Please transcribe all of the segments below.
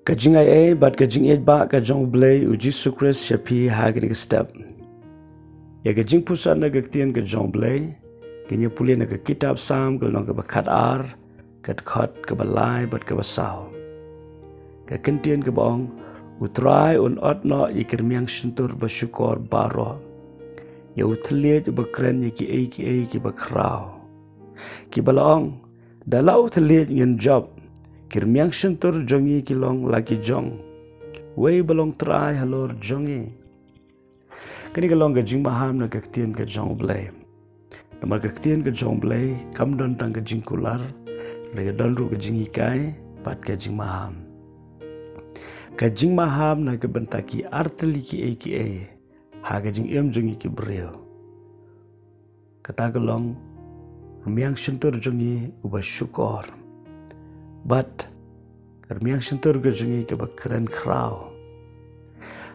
Kajing ai bat kajing et ba ka jong blei u Jesus Christ shapi hagni step. Ya kajing pusan na ktien ka jong blei, kinya puli na ka kitab sam ka long ka bakat ar, kat khot ka balai bat ka basau. Ka kentien ka bong utrai un ot no ikirmiang shintur basyukor baro. Ya Thylliej ba kren ki ba khraw. Ki balaong dalau Thylliej ngin job kirmiang shintur jongi kilong laki jong. Wei balong try halor jongi. Kani kalong ka jing maham na ktien ka jong blei. Namar ktien ka jong blei kam don tang ka jing kular. Lega don ru ka jing ikai pat ka jing maham. Ka jing maham na ka bentaki arteli ki ha ka jing em jongi ki breo. Kata kalong miang shintur jongi uba syukor. But kermiang shintur ke jongi ke ba kren khraw.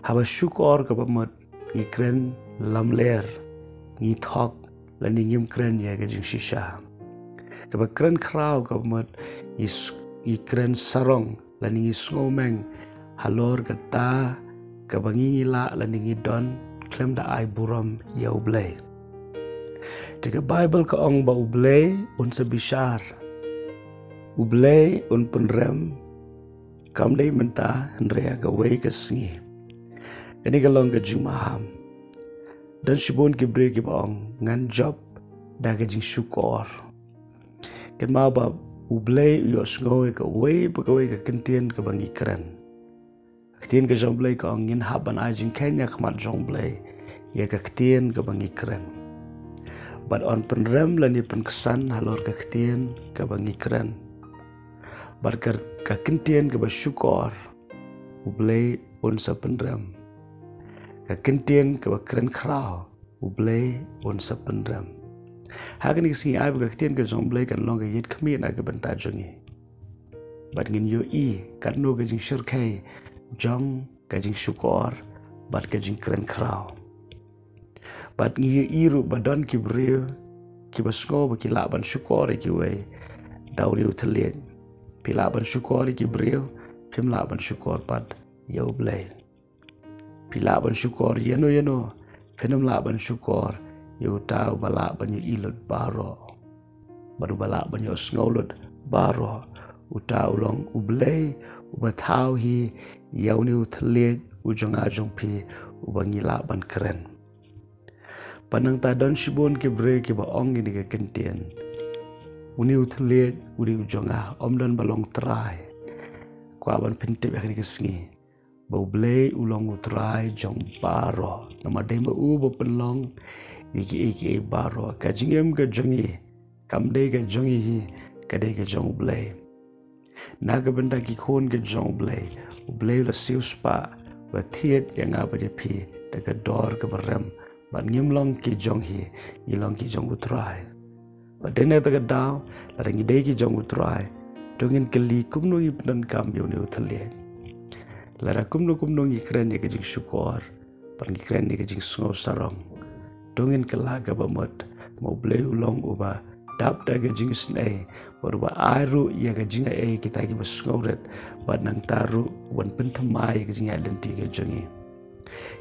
Haba syukor ke ba mat ngi kren lamler ngi thok la ningim kren ya ke jing shisha. Ke ba kren khraw ke ba mat ngi kren sarong la ningi ngomeng halor kata ke ba ngi la la ningi don klem da ai buram ya U Blei. Jika Bible ke ong ba U Blei un sebishar. U Blei un penrem kam dei menta henrea ka wei ka sngi. Kani ka long ka jing maham. Dan shibun ki bre ki baong ngan job da ka jing syukor. Kan mau ba U Blei yo sngoe ka wei pa ka wei ka kentien ka bangi keren. Ktien ka jong blei ka ong ngin haban a jing Kenya kmat jong blei ya ka ktien ka bangi keren. But on penrem la ni penkesan halor ka ktien ka bangi keren. Barkar ka kentien ka basyukor U Blei un sa penrem. Ka kentien ka ba kren khraw U Blei un sa penrem. Hagan isi ai ba ktien ka jong blei kan long ka yit khmi na ka benta jongi. Bat ngin yo kan no ka jing shirkai jong ka jing syukor bat ka jing kren khraw. Bat ngi iru badon ki breu ki basngo ba ki laban syukor ki wei dauri U Thylliej. Pilaban syukor ki breu, pim laban syukor pad ya U Blei. Pilaban syukor yeno, pinam laban syukor ya tau balaban yu ilud baro. Baru balaban yu sngolut baro. Utau long U Blei, ubatau hi yau ni U Thylliej ujong ajong pi ubangi laban keren. Panang tadon shibun ki breu ki baong ini ke kentien. Uni U Thylliej uri ujonga om dan balong trai. Kwa ban pintip yakni kesngi. Ba U Blei ulong utrai jong baro. Nama dema u ba penlong iki baro. Kajing em ka jongi. Kamdei ka jongi hi kadei ka jong U Blei. Naga benda ki khon ka jong U Blei. U Blei la siu spa ba thiet yang apa je pi daga dor ka barem. Ban ngim long ki jong hi ilong ki jong utrai. Padene taga daw la ngi dei ki jong utrai dongin keli kumno i penan kam yo ne U Thylliej la ra kumno ngi kren ye jing syukor par ngi kren ye jing sngo sarong dongin kala ga bamot mo blei ulong uba dap da ga jing snei baru ba airu ye ga jing kita ki basngoret bad nang taru wan pentamai ga jing identity ga jongi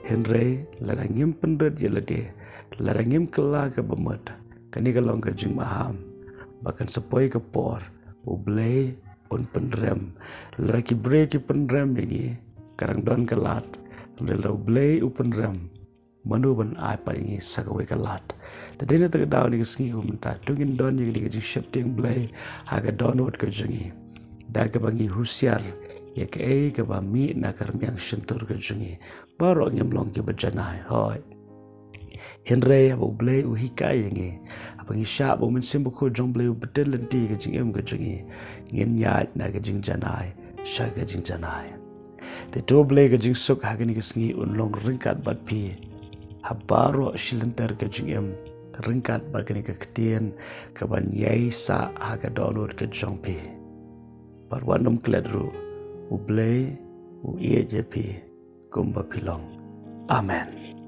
henry la ngim pendet ye la de la ngim kala ga bamot kani kalong ka jing maham bahkan sepoi ke por U Blei un penrem laki bre ki penrem ini karang don kelat lela U Blei u penrem manu ban ai pa ini sakawe kelat tadena tak daw ni kesngi ko menta tungin don ye di jing shifting Blei haga donot ka jingi daga bangi husiar ye ke ba mi na karmiang shintur ka jingi baro nyamlong ke bajanai hoi Henry abo Blei u hikai ngi apa ngi sha bo men simbo ko jong Blei u betel lenti ka jing em ka jingi ngin nyat na ka jing janai sha ka jing janai te to Blei ka jing suk ha ni kesngi un long ringkat bat pi habaro shilenter ka jing em ringkat bat ka ni ka ktien ka ban yai sa ha ka download ka jong pi par wanum kledru U Blei u ejp kumba pilong amen.